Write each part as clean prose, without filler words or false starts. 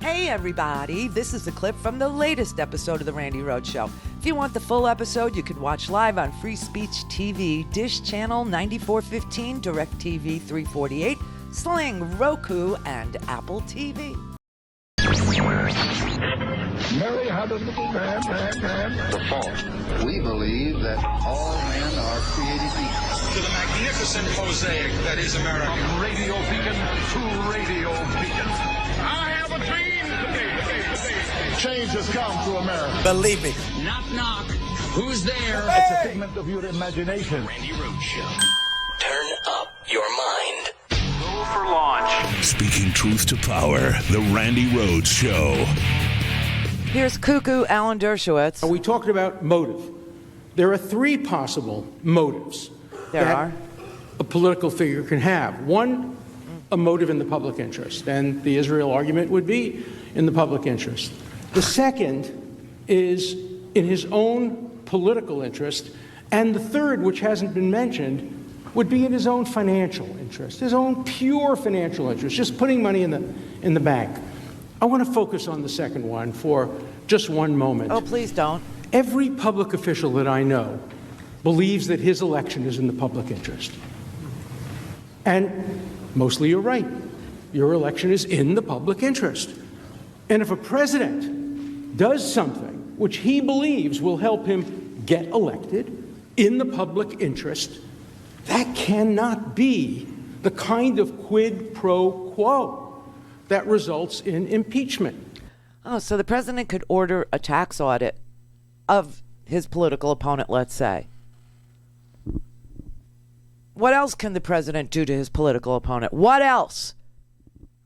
Hey everybody, this is a clip from the latest episode of the Randi Rhodes Show. If you want the full episode, you can watch live on Free Speech TV, Dish Channel 9415, DirectTV 348, Sling, Roku, and AppleTV. Mary had a little man. The fault. We believe that all men are created equal. To the magnificent mosaic that is America. From radio beacon to radio beacon. I have a dream today. Change has come to America. Believe me. Knock, knock. Who's there? It's a figment of your imagination. Randi Rhodes Show. Turn up your mind. Go for launch. Speaking truth to power, the Randi Rhodes Show. Here's Cuckoo Alan Dershowitz. We talked about motive. There are three possible motives that a political figure can have. One, a motive in the public interest, and the Israel argument would be in the public interest. The second is in his own political interest, and the third, which hasn't been mentioned, would be in his own financial interest, his own pure financial interest, just putting money in the bank. I want to focus on the second one for just one moment. Oh, please don't. Every public official that I know believes that his election is in the public interest. And mostly you're right. Your election is in the public interest. And if a president does something which he believes will help him get elected in the public interest, that cannot be the kind of quid pro quo that results in impeachment. Oh, so the president could order a tax audit of his political opponent, let's say. What else can the president do to his political opponent? What else?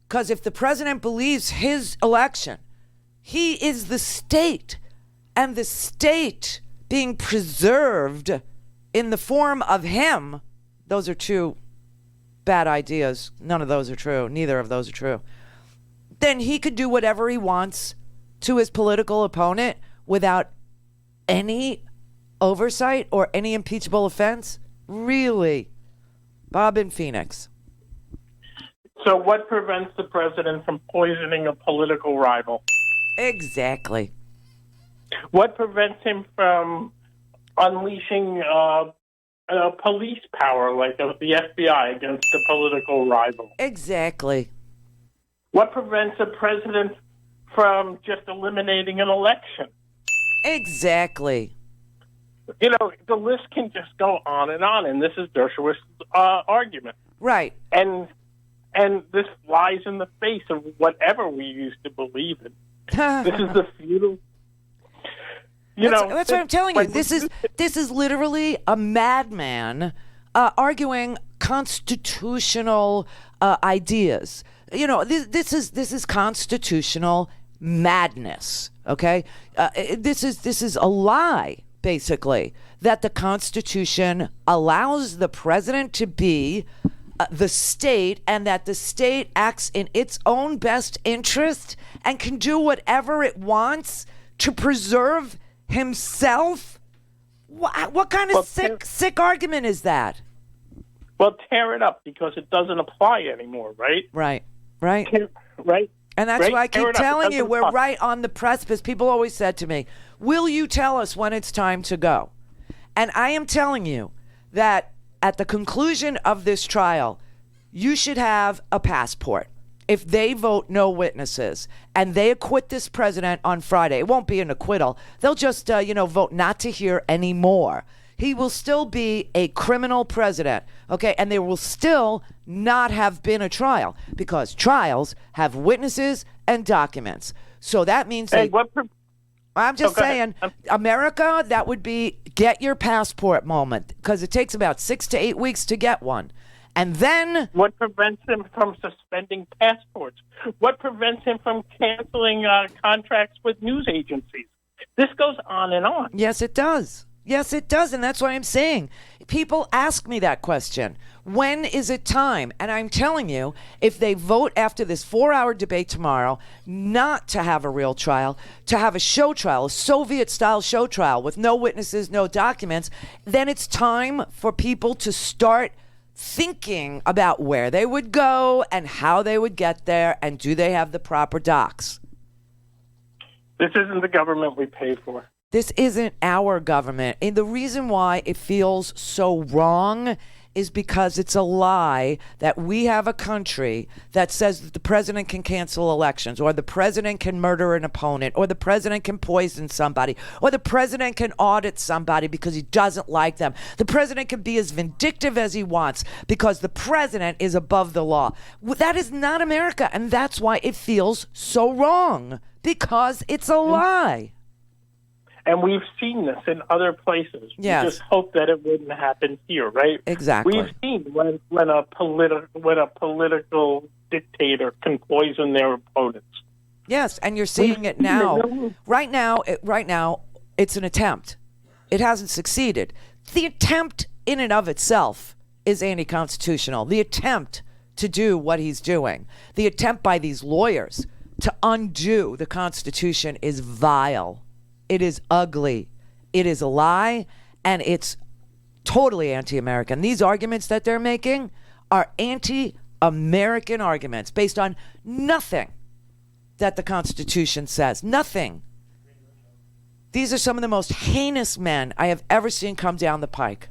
Because if the president believes his election, he is the state, and the state being preserved in the form of him, those are two bad ideas. None of those are true. Neither of those are true. Then he could do whatever he wants to his political opponent without any oversight or any impeachable offense? Really? Bob in Phoenix. So what prevents the president from poisoning a political rival? Exactly. What prevents him from unleashing police power like the FBI against a political rival? Exactly. What prevents a president from just eliminating an election? Exactly. You know, the list can just go on, and this is Dershowitz's argument. Right. And this flies in the face of whatever we used to believe in. This is the feudal. That's what I'm telling you. This is literally a madman arguing constitutional ideas. You know, this is constitutional madness. Okay, this is a lie, basically, that the Constitution allows the president to be the state, and that the state acts in its own best interest and can do whatever it wants to preserve himself. What kind of sick argument is that? Well, tear it up, because it doesn't apply anymore, right? Right. Right. And that's right? why I keep telling you, we're right on the precipice. People always said to me, will you tell us when it's time to go? And I am telling you that at the conclusion of this trial, you should have a passport. If they vote no witnesses and they acquit this president on Friday, it won't be an acquittal. They'll just, vote not to hear anymore. He will still be a criminal president, okay? And there will still not have been a trial, because trials have witnesses and documents. So that means I'm just saying, America, that would be get your passport moment, because it takes about 6 to 8 weeks to get one. And then... What prevents him from suspending passports? What prevents him from canceling contracts with news agencies? This goes on and on. Yes, it does. Yes, it does, and that's what I'm saying. People ask me that question. When is it time? And I'm telling you, if they vote after this 4-hour debate tomorrow not to have a real trial, to have a show trial, a Soviet-style show trial with no witnesses, no documents, then it's time for people to start thinking about where they would go and how they would get there, and do they have the proper docs. This isn't the government we pay for. This isn't our government. And the reason why it feels so wrong is because it's a lie that we have a country that says that the president can cancel elections, or the president can murder an opponent, or the president can poison somebody, or the president can audit somebody because he doesn't like them. The president can be as vindictive as he wants because the president is above the law. That is not America, and that's why it feels so wrong, because it's a lie. And we've seen this in other places. Yes. We just hope that it wouldn't happen here, right? Exactly. We've seen when a political dictator can poison their opponents. Yes, and you're seeing it now. Right now, it's an attempt. It hasn't succeeded. The attempt in and of itself is anti-constitutional. The attempt to do what he's doing, the attempt by these lawyers to undo the Constitution is vile. It is ugly. It is a lie, and it's totally anti-American. These arguments that they're making are anti-American arguments based on nothing that the Constitution says. Nothing. These are some of the most heinous men I have ever seen come down the pike.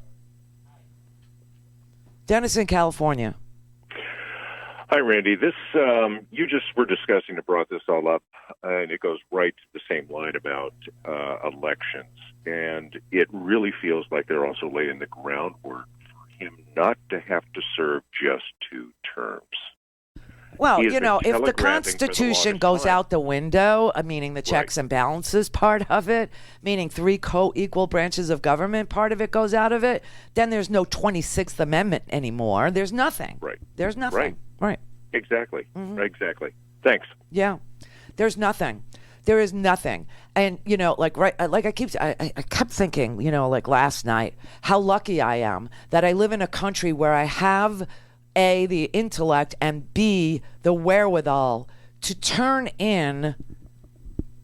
Dennis in California. Hi, Randy. This you just were discussing and brought this all up, and it goes right to the same line about elections. And it really feels like they're also laying the groundwork for him not to have to serve just 2 terms. Well, you know, if the Constitution goes out the window, meaning the checks and balances part of it, meaning 3 co-equal branches of government part of it goes out of it, then there's no 26th Amendment anymore. There's nothing. Right. There's nothing. Right. Exactly. Exactly. Thanks. Yeah. There's nothing. There is nothing. And, you know, I kept thinking, you know, like last night, how lucky I am that I live in a country where I have A, the intellect, and B, the wherewithal to turn in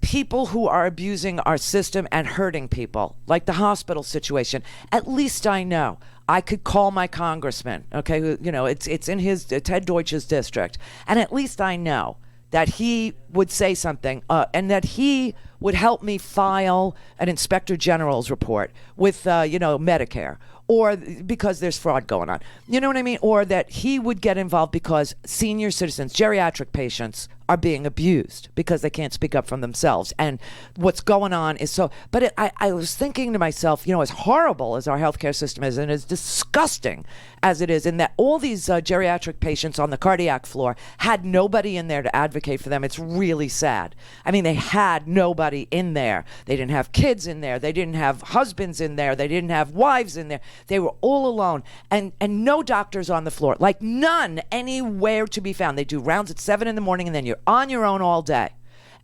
people who are abusing our system and hurting people, like the hospital situation. At least I know I could call my congressman, okay, who, you know, it's in his Ted Deutsch's district, and at least I know that he would say something and that he would help me file an inspector general's report with, Medicare, or because there's fraud going on. You know what I mean? Or that he would get involved because senior citizens, geriatric patients, are being abused because they can't speak up for themselves. And what's going on is so... But I was thinking to myself, you know, as horrible as our healthcare system is, and as disgusting as it is, in that all these geriatric patients on the cardiac floor had nobody in there to advocate for them. It's really sad. I mean, they had nobody in there. They didn't have kids in there. They didn't have husbands in there. They didn't have wives in there. They were all alone. And no doctors on the floor. Like none anywhere to be found. They do rounds at 7 in the morning, and then you're on your own all day.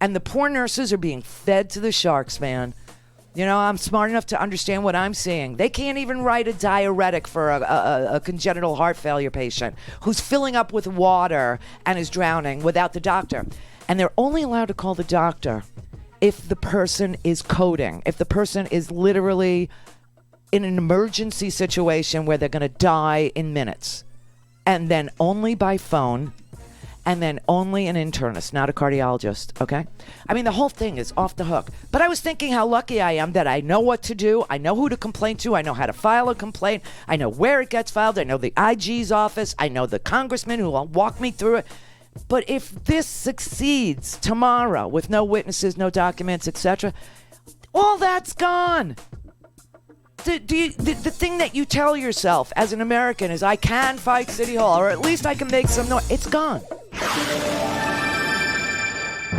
And the poor nurses are being fed to the sharks, man. You know, I'm smart enough to understand what I'm seeing. They can't even write a diuretic for a congenital heart failure patient who's filling up with water and is drowning without the doctor. And they're only allowed to call the doctor if the person is coding, if the person is literally in an emergency situation where they're going to die in minutes. And then only by phone, and then only an internist, not a cardiologist, okay? I mean, the whole thing is off the hook. But I was thinking how lucky I am that I know what to do. I know who to complain to. I know how to file a complaint. I know where it gets filed. I know the IG's office. I know the congressman who will walk me through it. But if this succeeds tomorrow with no witnesses, no documents, etc., all that's gone. The thing that you tell yourself as an American is, I can fight City Hall, or at least I can make some noise. It's gone.